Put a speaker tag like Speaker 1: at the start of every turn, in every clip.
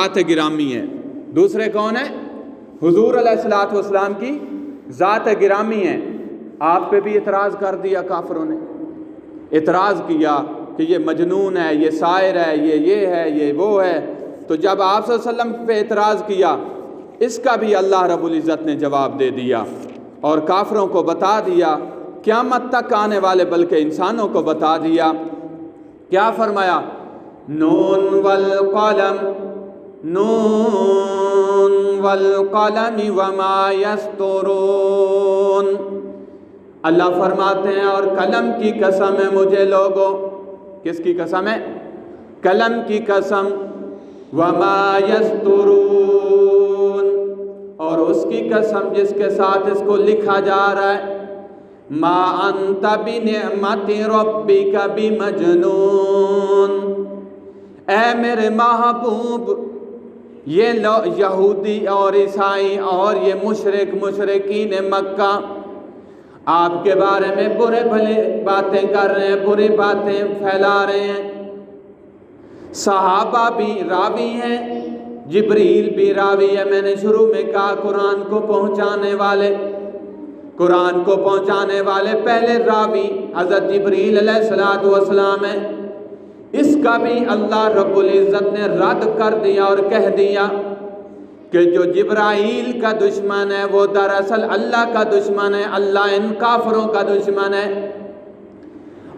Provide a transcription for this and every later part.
Speaker 1: ज़ात गिरामी है। दूसरे कौन है? हुजूर अलैहिस्सलातु वस्सलाम की ज़ात गिरामी है। आप पे भी इतराज़ कर दिया काफिरों ने, इतराज़ किया कि ये मजनून है, ये शायर है, ये है, ये वो है। तो जब आप सल्लल्लाहु अलैहि वसल्लम पे इतराज़ किया, इसका भी अल्लाह रब्बुल इज़्ज़त ने जवाब दे दिया और काफिरों को बता दिया, क़यामत तक आने वाले बल्कि इंसानों को बता दिया। क्या फरमाया? नून वल क़लम, नून वल क़लम वमा यस्तुरून। अल्लाह फरमाते हैं और कलम की कसम है मुझे लोगों। किसकी कसम है? कलम की कसम। वमा यस्तुरून, और उसकी कसम जिसके साथ इसको लिखा जा रहा है। मा अंत बिनिअमति रब्बिका बिमजनून। ऐ मेरे महबूब, ये यहूदी और ईसाई और ये मुशरिकीन मक्का आपके बारे में बुरे भले बातें कर रहे हैं, बुरी बातें फैला रहे हैं। सहाबा भी रावी हैं, जिब्रील भी रावी है। मैंने शुरू में कहा कुरान को पहुंचाने वाले पहले रावी हज़रत जिब्रील अलैहिस्सलातु वस्सलाम है। इसका भी अल्लाह रब्बुल इज़्ज़त ने रद्द कर दिया और कह दिया कि जो जिब्राईल का दुश्मन है वो दरअसल अल्लाह का दुश्मन है, अल्लाह इन काफिरों का दुश्मन है।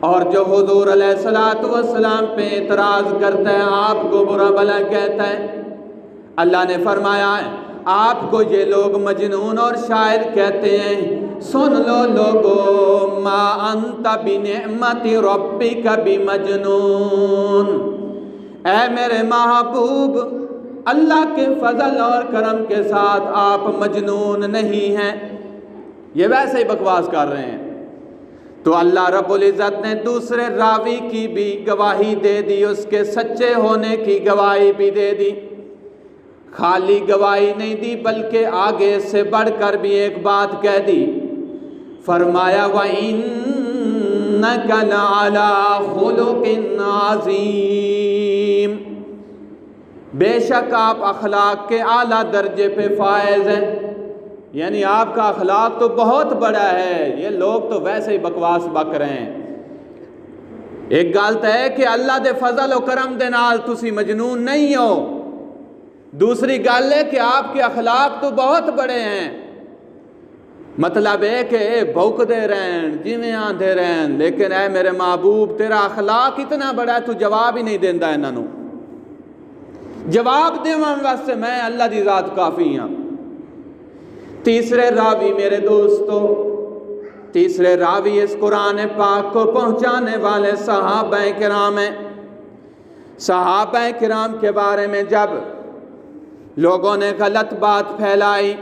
Speaker 1: और जो हुजूर अलैहिस्सलातु वस्सलाम पे इतराज़ करता है, आपको बुरा भला कहता है, अल्लाह ने फरमाया है आपको ये लोग मजनून और शायर कहते हैं। सुन लो लोगो, मा अंत बिनिअमति रब्बिका बिमजनून। ऐ मेरे महबूब, अल्लाह के फजल और करम के साथ आप मजनून नहीं हैं। ये वैसे ही बकवास कर रहे हैं। तो अल्लाह रब्बुल इज़्ज़त ने दूसरे रावी की भी गवाही दे दी, उसके सच्चे होने की गवाही भी दे दी। खाली गवाही नहीं दी बल्कि आगे से बढ़कर भी एक बात कह दी। फरमाया व इन्नका लअला खुलुकिन अज़ीम। बेशक आप अखलाक के आला दर्जे पे फायज हैं, यानी आपका अखलाक तो बहुत बड़ा है। ये लोग तो वैसे ही बकवास बक रहे हैं। एक गल तो है कि अल्लाह दे फजल और करम दे नाल तुसी मजनून नहीं हो। दूसरी गल है कि आपके अखलाक तो बहुत बड़े हैं। मतलब है कि भौंकदे रहन, जिवें आंधे रहन, लेकिन ऐ मेरे महबूब तेरा अखलाक इतना बड़ा है, तू जवाब ही नहीं देंदा। इन्हों जवाब देवन वास्ते मैं अल्लाह दी ज़ात काफ़ी हाँ। तीसरे रावी मेरे दोस्तों, तीसरे रावी इस कुरान पाक को पहुँचाने वाले सहाबाए किराम हैं। सहाबाए किराम के बारे में जब लोगों ने गलत बात फैलाई,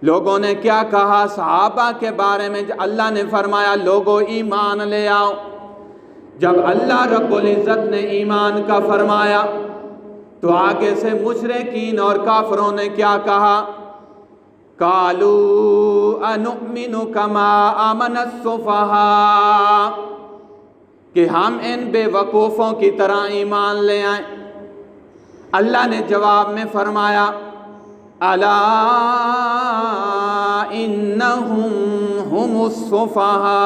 Speaker 1: लोगों ने क्या कहा सहाबा के बारे में, अल्लाह ने फरमाया लोगों ईमान ले आओ। जब अल्लाह रब्बुल इज़्ज़त ने ईमान का फरमाया तो आगे से मुशरिकीन और काफिरों ने क्या कहा? कालू अनुमिनु कमा आमनस सुफहा, कि हम इन बेवकूफ़ों की तरह ईमान ले आए। अल्लाह ने जवाब में फरमाया अला इन्नहुम हुमुस सुफहा।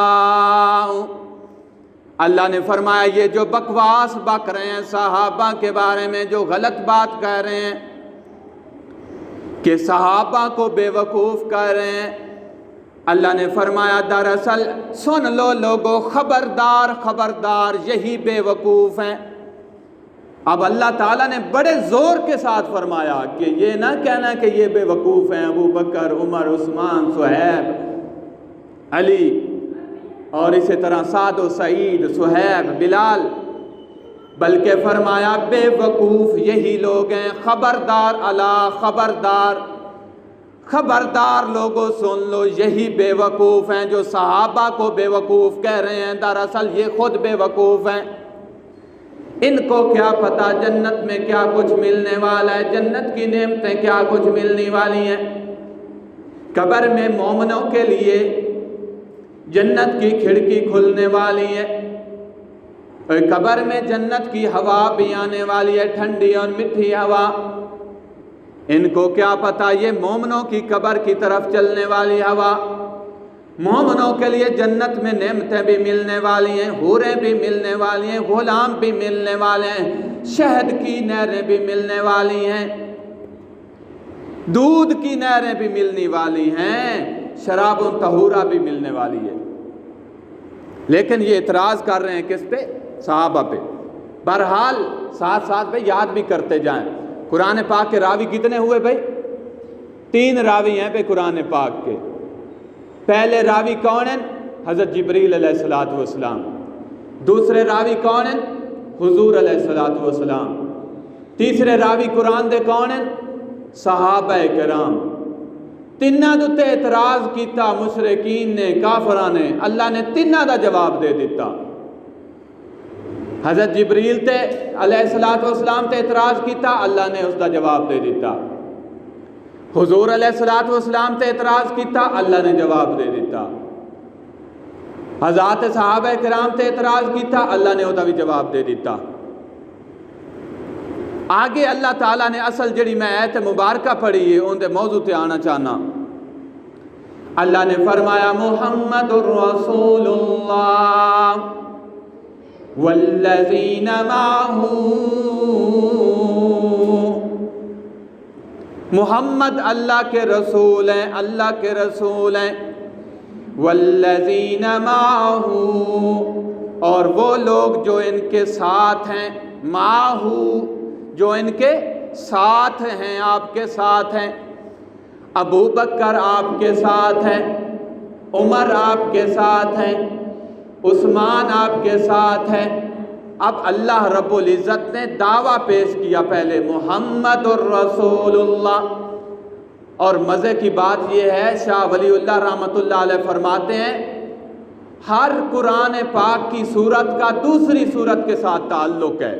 Speaker 1: अल्लाह ने फरमाया ये जो बकवास बक रहे हैं सहाबा के बारे में, जो गलत बात कह रहे हैं कि सहाबा को बेवकूफ़ कह रहे हैं, अल्लाह ने फरमाया दरअसल सुन लो लोगों, खबरदार खबरदार यही बेवकूफ़ हैं। अब अल्लाह ताला ने बड़े ज़ोर के साथ फरमाया कि ये ना कहना कि ये बेवकूफ़ हैं अबू बकर, उमर, उस्मान, सुहैब, अली और इसी तरह साद व सईद, सुहैब, बिलाल, बल्कि फरमाया बेवकूफ़ यही लोग हैं। खबरदार अला खबरदार, खबरदार लोगों सुन लो, यही बेवकूफ़ हैं जो सहाबा को बेवकूफ़ कह रहे हैं। दरअसल ये खुद बेवकूफ़ हैं। इनको क्या पता जन्नत में क्या कुछ मिलने वाला है, जन्नत की नेमतें क्या कुछ मिलने वाली हैं। कब्र में मोमिनों के लिए जन्नत की खिड़की खुलने वाली है। और कब्र में जन्नत की हवा भी आने वाली है, ठंडी और मीठी हवा। इनको क्या पता ये मोमिनों की कब्र की तरफ चलने वाली हवा। मोमिनों के लिए जन्नत में नेमतें भी मिलने वाली हैं, हूरें भी मिलने वाली हैं, गुलाम भी मिलने वाले हैं, शहद की नहरें भी मिलने वाली हैं, दूध की नहरें भी मिलने वाली हैं, शराब तहूरा भी मिलने वाली है। लेकिन ये इतराज कर रहे हैं किस पे? सहाबा पे। बहरहाल साथ साथ पे याद भी करते जाएं। कुरान पाक के रावी कितने हुए भाई? 3 रावी हैं पे कुरान पाक के। पहले रावी कौन है? हज़रत जिब्रील अलैहिस्सलातु वस्सलाम। दूसरे रावी कौन है? हुजूर अलैहिस्सलातु वस्सलाम। तीसरे रावी कुरान दे कौन है? सहाबा किराम। तिन्ना दे उत्ते इतराज किया मुशरिकीन ने, काफरां ने। अल्लाह ने तिन्ना दा जवाब दे दिता। हज़रत जिब्रील ते अलैहिस्सलातु वस्सलाम ते इतराज किया, अल्लाह ने उसका जवाब दे दिता। हुजूर अलैहिस्सलातु वस्सलाम ते इतराज किया, अल्लाह ने जवाब दे दिता। हज़रत सहाबा किराम ते इतराज किया, अल्लाह ने उसका भी जवाब दे दिता। आगे अल्लाह ताला ने असल जड़ी मैं आयत मुबारका पढ़ी है उनके मौजू ते आना चाहना। अल्लाह ने फरमाया मुहम्मदुर रसूलुल्लाह वल्लज़ीना माहू। मुहम्मद अल्लाह के रसूल हैं, अल्लाह के रसूल हैं। वल्लज़ीना माहू, और वो लोग जो इनके साथ हैं। माहू, जो इनके साथ हैं, आपके साथ हैं। अबू बकर आपके साथ हैं, उमर आपके साथ हैं, उस्मान आपके साथ हैं। अब अल्लाह रब्बुल इज़्ज़त ने दावा पेश किया पहले मुहम्मदुर रसूलुल्लाह। और मज़े की बात यह है, शाह वलीउल्लाह रहमतुल्लाह अलैह फरमाते हैं, हर कुरान पाक की सूरत का दूसरी सूरत के साथ ताल्लुक़ है।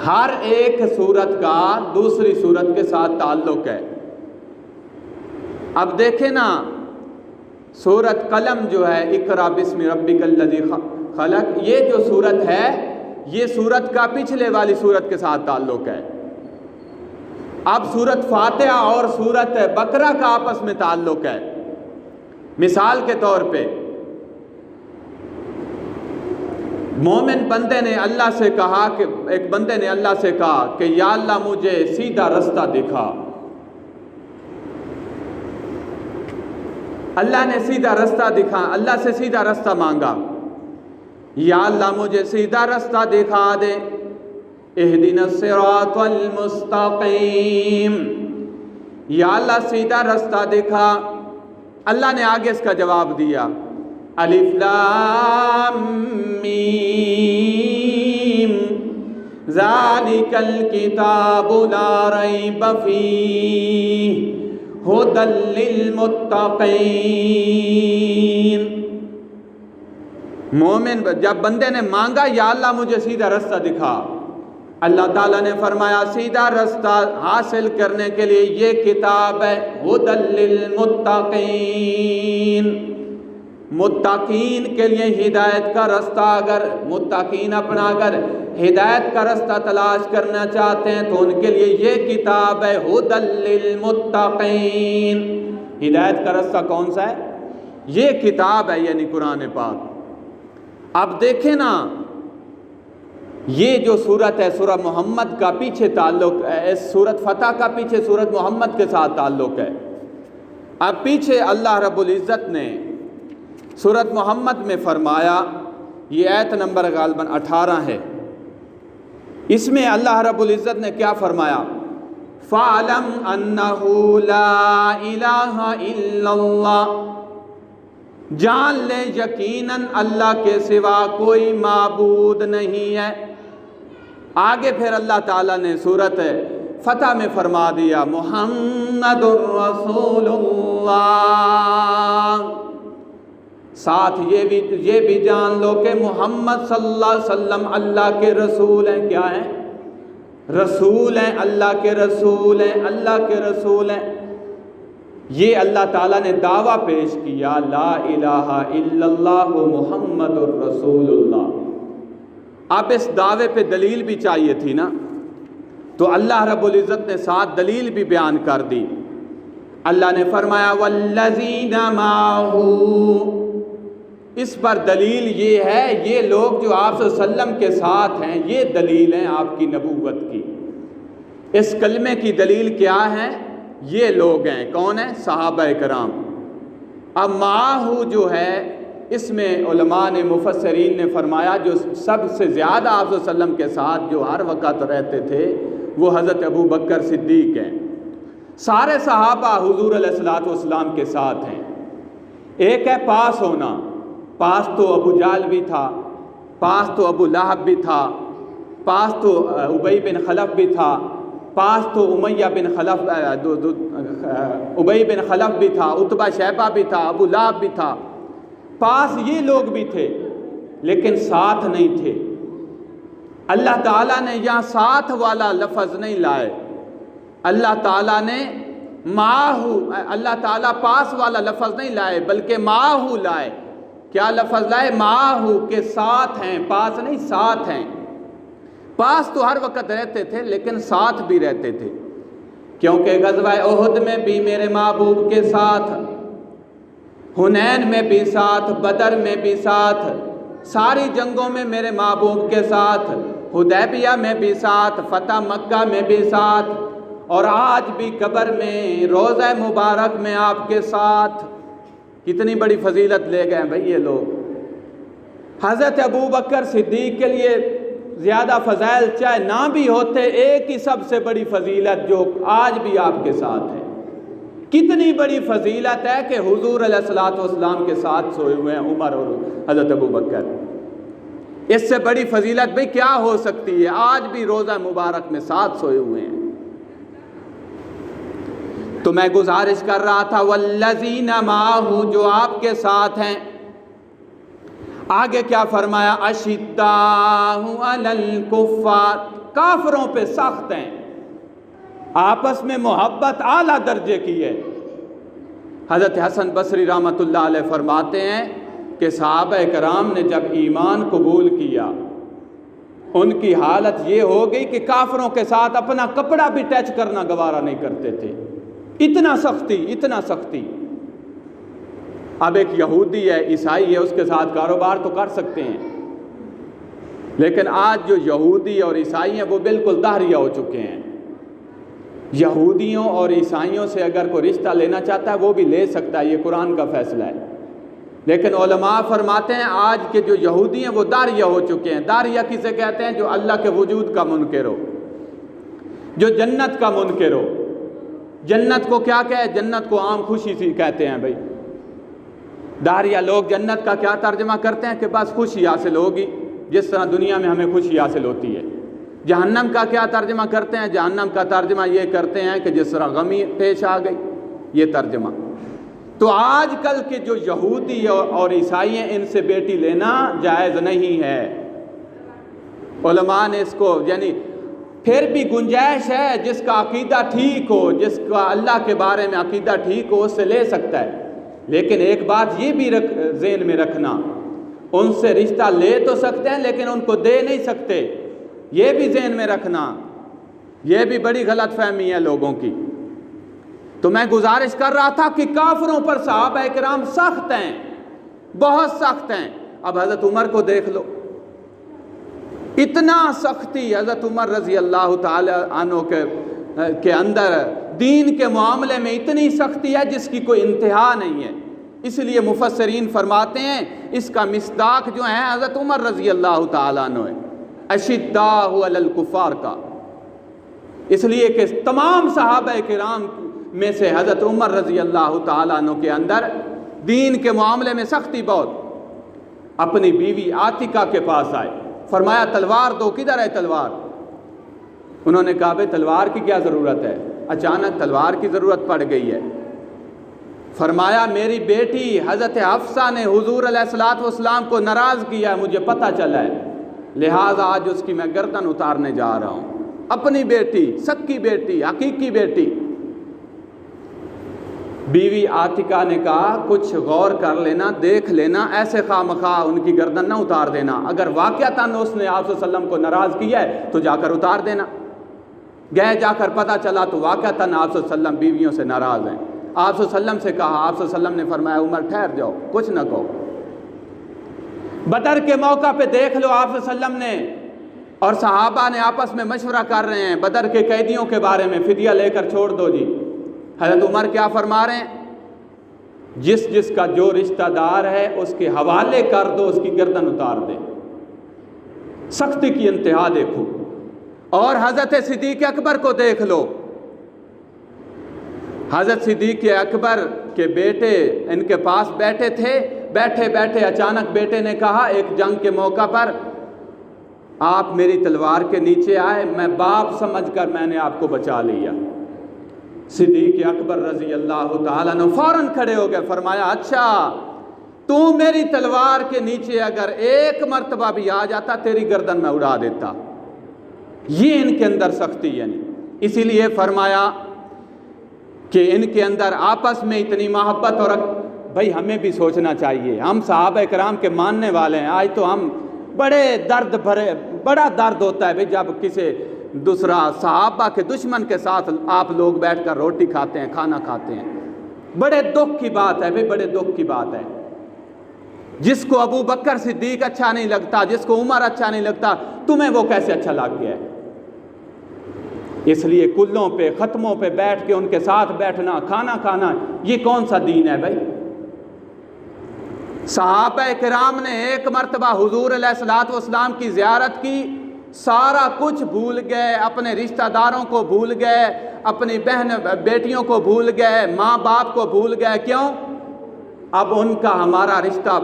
Speaker 1: हर एक सूरत का दूसरी सूरत के साथ ताल्लुक़ है। अब देखें ना, सूरत कलम जो है, इक़रा बिस्मि रब्बिकल्लज़ी खलक़, ये जो सूरत है, ये सूरत का पिछले वाली सूरत के साथ ताल्लुक़ है। अब सूरत फातिहा और सूरत बकरा का आपस में ताल्लुक़ है। मिसाल के तौर पे मोमिन बंदे ने अल्लाह से कहा कि एक बंदे ने अल्लाह से कहा कि या अल्लाह मुझे सीधा रास्ता दिखा। अल्लाह ने सीधा रास्ता दिखा, अल्लाह से सीधा रास्ता मांगा। या अल्लाह मुझे सीधा रास्ता दिखा दे। इहदिनस सिरातल मुस्तकीम, या अल्लाह सीधा रास्ता दिखा। अल्लाह ने आगे इसका जवाब दिया, अलिफ लाम मीम ज़ालिकल किताबु ला रैब फीह हुदल लिल मुत्तक़ीन। मोमिन जब बंदे ने मांगा या अल्लाह मुझे सीधा रास्ता दिखा, अल्लाह ताला ने फरमाया सीधा रास्ता हासिल करने के लिए ये किताब है, हुदल लिल मुत्तक़ीन। मुत्तकीन के लिए हिदायत का रास्ता, अगर मुत्तकीन अपना अगर हिदायत का रास्ता तलाश करना चाहते हैं तो उनके लिए ये किताब है, हुदल लिल मुत्तकीन। हिदायत का रास्ता कौन सा है? ये किताब है, यानी कुरान पाक। अब देखें ना, ये जो सूरत है सूरत मोहम्मद का पीछे ताल्लुक़ है, इस सूरत फतह का पीछे सूरत मोहम्मद के साथ ताल्लुक़ है। अब पीछे अल्लाह रब्बुल इज़्ज़त ने सूरत मोहम्मद में फरमाया, ये आयत नंबर गालबन 18 है, इसमें अल्लाह रब्बुल इज़्ज़त ने क्या फरमाया, फ़अलम अन्नहु ला इलाहा इल्लल्लाह, जान ले यकीनन अल्लाह के सिवा कोई माबूद नहीं है। आगे फिर अल्लाह ताला ने सूरत फतह में फरमा दिया मुहम्मदुर रसूलुल्लाह। साथ ये भी जान लो कि मोहम्मद सल्लल्लाहु अलैहि वसल्लम अल्लाह के रसूल हैं। क्या हैं? रसूल हैं, अल्लाह के रसूल हैं, अल्लाह के रसूल हैं। ये अल्लाह ताला ने दावा पेश किया, ला इलाहा इल्लल्लाह मुहम्मदुर रसूलुल्लाह। अब इस दावे पे दलील भी चाहिए थी ना, तो अल्लाह रब्बुल इज़्ज़त ने साथ दलील भी बयान कर दी। अल्लाह ने फरमाया वल्लज़ीना माहू, इस पर दलील ये है, ये लोग जो आप सल्लम के साथ हैं, ये दलील हैं आपकी नबूवत की। इस कलमे की दलील क्या है? ये लोग हैं। कौन है? सहाबा कराम। अब माहू जो है, इसमें उलमा ने, मुफस्सरीन ने फरमाया जो सबसे ज़्यादा आप सल्लम के साथ जो हर वक़्त रहते थे वो हज़रत अबू बकर सिद्दीक़ हैं। सारे सहाबा हुज़ूर अलैहिस्सलातु वस्सलाम के साथ हैं। एक है पास होना, पास तो अबू जाल भी था, पास तो अबू लहब भी था, पास तो उबई बिन खलफ भी था, पास तो उमैया बिन खलफ उबई बिन खलफ भी था, उतबा शैबा भी था, अबू लहब भी था। पास ये लोग भी थे, लेकिन साथ नहीं थे। अल्लाह ताला ने यहाँ साथ वाला लफ्ज़ नहीं लाए, अल्लाह ताला ने माहू, अल्लाह ताला पास वाला लफ्ज़ नहीं लाए, बल्कि माहू लाए। क्या लफ्ज़ लाए? माहू के साथ हैं, पास नहीं, साथ हैं। पास तो हर वक़्त रहते थे, लेकिन साथ भी रहते थे, क्योंकि ग़ज़वा उहद में भी मेरे महबूब के साथ, हुनैन में भी साथ, बदर में भी साथ, सारी जंगों में मेरे महबूब के साथ, हुदैबिया में भी साथ, फ़तह मक्का में भी साथ, और आज भी कब्र में, रोज़ा मुबारक में आपके साथ। कितनी बड़ी फजीलत ले गए भाई ये लोग। हज़रत अबू बकर सिद्दीक़ के लिए ज़्यादा फ़ज़ाइल चाहे ना भी होते, एक ही सबसे बड़ी फजीलत जो आज भी आपके साथ है। कितनी बड़ी फजीलत है कि हुज़ूर अलैहिस्सलातु वस्सलाम के साथ सोए हुए हैं उमर और हज़रत अबू बकर। इससे बड़ी फजीलत भाई क्या हो सकती है? आज भी रोज़ा मुबारक में साथ सोए हुए हैं। तो मैं गुजारिश कर रहा था वल्लज़ीना माहू, जो आपके साथ हैं। आगे क्या फरमाया? अशिद्दाहु अलल कुफ़्फ़ार, काफिरों पे सख्त हैं, आपस में मोहब्बत आला दर्जे की है। हज़रत हसन बसरी रहमतुल्लाह अलैह फरमाते हैं कि सहाबा कराम ने जब ईमान कबूल किया, उनकी हालत ये हो गई कि काफिरों के साथ अपना कपड़ा भी टच करना गवारा नहीं करते थे। इतना सख्ती, इतना सख्ती। अब एक यहूदी है, ईसाई है, उसके साथ कारोबार तो कर सकते हैं, लेकिन आज जो यहूदी और ईसाई हैं वो बिल्कुल दाहरिया हो चुके हैं। यहूदियों और ईसाइयों से अगर कोई रिश्ता लेना चाहता है वो भी ले सकता है, ये कुरान का फैसला है। लेकिन उलमा फरमाते हैं आज के जो यहूदी हैं वो दारिया हो चुके हैं। दारिया किसे कहते हैं? जो अल्लाह के वजूद का मुनकिर हो, जो जन्नत का मुनकिर हो। जन्नत को क्या कहे? जन्नत को आम खुशी सी कहते हैं भाई। दारिया लोग जन्नत का क्या तर्जमा करते हैं कि बस खुशी हासिल होगी, जिस तरह दुनिया में हमें खुशी हासिल होती है। जहन्नम का क्या तर्जमा करते हैं? जहन्नम का तर्जमा ये करते हैं कि जिस तरह गमी पेश आ गई, ये तर्जमा। तो आजकल के जो यहूदी और ईसाई हैं, इनसे बेटी लेना जायज़ नहीं है। उलमा ने इसको, यानी फिर भी गुंजाइश है, जिसका अकीदा ठीक हो, जिसका अल्लाह के बारे में अकीदा ठीक हो, उससे ले सकता है। लेकिन एक बात ये भी ज़हन में रखना, उनसे रिश्ता ले तो सकते हैं लेकिन उनको दे नहीं सकते, ये भी ज़हन में रखना। ये भी बड़ी गलत फहमी है लोगों की। तो मैं गुजारिश कर रहा था कि काफिरों पर सहाबा किराम सख्त हैं, बहुत सख्त हैं। अब हज़रत उमर को देख लो, इतना सख्ती हज़रत उमर रज़ी अल्लाह ताला अन्हु के अंदर दीन के मामले में इतनी सख्ती है जिसकी कोई इंतहा नहीं है। इसलिए मुफस्सरीन फरमाते हैं इसका मिस्दाक जो है हज़रत उमर रज़ी अल्लाह ताला अन्हु है, अशिद्दाहु अलल कुफ़ार का। इसलिए कि तमाम सहाबा किराम में से हज़रत उमर रज़ी अल्लाह ताला अन्हु के अंदर दीन के मामले में सख्ती बहुत। अपनी बीवी आतिका के पास आए, फरमाया तलवार दो, किधर है तलवार? उन्होंने कहा भाई तलवार की क्या ज़रूरत है, अचानक तलवार की ज़रूरत पड़ गई है। फरमाया मेरी बेटी हज़रत हफ्सा ने हुज़ूर अलैहिस्सलातु वस्सलाम को नाराज़ किया, मुझे पता चला है, लिहाजा आज उसकी मैं गर्दन उतारने जा रहा हूँ। अपनी बेटी, सक्की बेटी, हकीकी बेटी। बीवी आतिका ने कहा कुछ गौर कर लेना, देख लेना, ऐसे खामखा उनकी गर्दन ना उतार देना, अगर वाक़यातन उसने आप सल्लल्लाहु अलैहि वसल्लम को नाराज़ किया है तो जाकर उतार देना। गए, जाकर पता चला तो वाक़यातन आप सल्लल्लाहु अलैहि वसल्लम बीवियों से नाराज़ हैं। आप सल्लल्लाहु अलैहि वसल्लम से कहा, आप सल्लल्लाहु अलैहि वसल्लम ने फरमाया उमर ठहर जाओ, कुछ ना कहो। बदर के मौका पे देख लो आप सल्लल्लाहु अलैहि वसल्लम ने और सहाबा ने आपस में मशवरा कर रहे हैं बदर के कैदियों के बारे में, फिदिया लेकर छोड़ दो जी। हज़रत उमर क्या फरमा रहे हैं, जिस जिसका जो रिश्तेदार है उसके हवाले कर दो, उसकी गर्दन उतार दे। सख्ती की इंतहा देखो। और हज़रत सिद्दीक़ अकबर को देख लो, हज़रत सिद्दीक़ अकबर के बेटे इनके पास बैठे थे, बैठे बैठे अचानक बेटे ने कहा एक जंग के मौका पर, आप मेरी तलवार के नीचे आए, मैं बाप समझकर मैंने आपको बचा लिया। सिद्दीक़ अकबर रज़ी अल्लाह ताला अन्हु फौरन खड़े हो गए, फरमाया अच्छा तू मेरी तलवार के नीचे अगर एक मर्तबा भी आ जाता तेरी गर्दन में उड़ा देता। ये इनके अंदर सख्ती यानी, इसीलिए फरमाया कि इनके अंदर आपस में इतनी मोहब्बत। और भाई हमें भी सोचना चाहिए, हम सहाबा इकराम के मानने वाले हैं, आज तो हम बड़े दर्द भरे, बड़ा दर्द होता है भाई जब किसी दूसरा सहाबा के दुश्मन के साथ आप लोग बैठकर रोटी खाते हैं, खाना खाते हैं, बड़े दुख की बात है भाई, बड़े दुख की बात है। जिसको अबू बकर सिद्दीक अच्छा नहीं लगता, जिसको उमर अच्छा नहीं लगता, तुम्हें वो कैसे अच्छा लग गया है? इसलिए कुल्लों पे ख़त्मों पे बैठ के उनके साथ बैठना, खाना खाना, ये कौन सा दीन है भाई? सहाबा किराम ने एक मरतबा हुजूर अलैहिस्सलातु वस्सलाम की ज़ियारत की, सारा कुछ भूल गए, अपने रिश्तेदारों को भूल गए, अपनी बहन बेटियों को भूल गए, माँ बाप को भूल गए। क्यों? अब उनका हमारा रिश्ता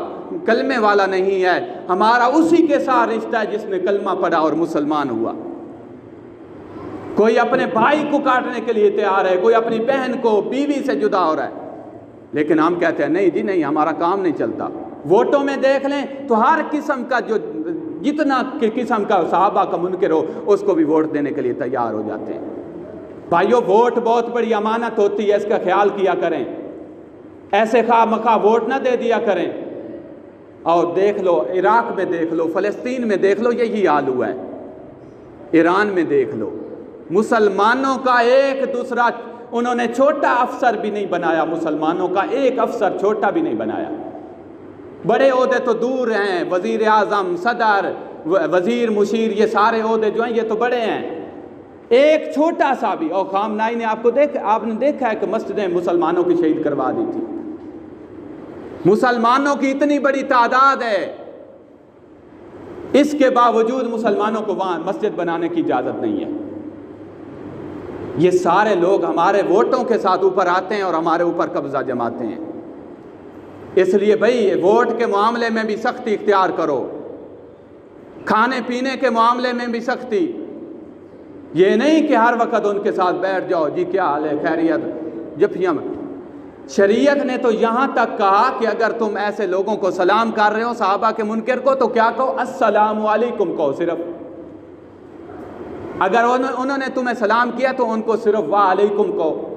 Speaker 1: कलमे वाला नहीं है, हमारा उसी के साथ रिश्ता है जिसने कलमा पढ़ा और मुसलमान हुआ। कोई अपने भाई को काटने के लिए तैयार है, कोई अपनी बहन को, बीवी से जुदा हो रहा है, लेकिन हम कहते हैं नहीं जी नहीं, हमारा काम नहीं चलता। वोटों में देख लें तो हर किस्म का जो जितना किस्म का सहाबा का मुनकर हो उसको भी वोट देने के लिए तैयार हो जाते हैं। भाइयों वोट बहुत बड़ी अमानत होती है, इसका ख्याल किया करें, ऐसे खामखा वोट ना दे दिया करें। और देख लो इराक में देख लो, फ़लस्तीन में देख लो, यही हाल हुआ है। ईरान में देख लो, मुसलमानों का एक दूसरा, उन्होंने छोटा अफसर भी नहीं बनाया, मुसलमानों का एक अफसर छोटा भी नहीं बनाया। बड़े ओहदे तो दूर हैं, वज़ीर आज़म, सदर, वज़ीर, मुशीर, ये सारे ओहदे जो हैं ये तो बड़े हैं, एक छोटा सा भी। और खामनाई ने आपने देखा है कि मस्जिदें मुसलमानों की शहीद करवा दी थी। मुसलमानों की इतनी बड़ी तादाद है, इसके बावजूद मुसलमानों को वहां मस्जिद बनाने की इजाज़त नहीं है। ये सारे लोग हमारे वोटों के साथ ऊपर आते हैं और हमारे ऊपर कब्जा जमाते हैं। इसलिए भाई वोट के मामले में भी सख्ती इख्तियार करो, खाने पीने के मामले में भी सख्ती। ये नहीं कि हर वक्त उनके साथ बैठ जाओ, जी क्या हाल है, खैरियत, जफियाँ। शरीयत ने तो यहाँ तक कहा कि अगर तुम ऐसे लोगों को सलाम कर रहे हो, सहाबा के मुनकर को, तो क्या कहो? अस्सलामु अलैकुम कहो सिर्फ। अगर उन्होंने तुम्हें सलाम किया तो उनको सिर्फ वाह अलैकुम कहो।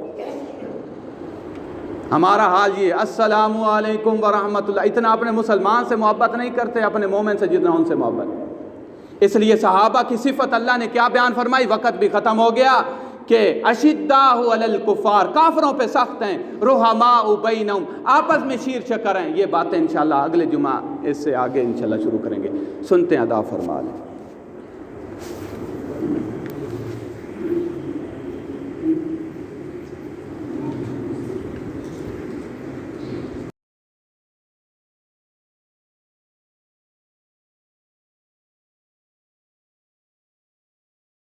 Speaker 1: हमारा हाल ये अस्सलामु अलैकुम व रहमतुल्लाह, इतना अपने मुसलमान से मोहब्बत नहीं करते, अपने मोमिन से जितना उनसे मोहब्बत। इसलिए सहाबा की सिफत अल्लाह ने क्या बयान फरमाई? वक़्त भी ख़त्म हो गया कि अशिद्दाहु अलल कुफ़ार, काफिरों पे सख्त हैं, रुहमाउ बैनहुम, आपस में शीर शकर हैं। ये बातें इंशाअल्लाह अगले जुमा इससे आगे इंशाअल्लाह शुरू करेंगे। सुनते हैं, अदा फरमा लें।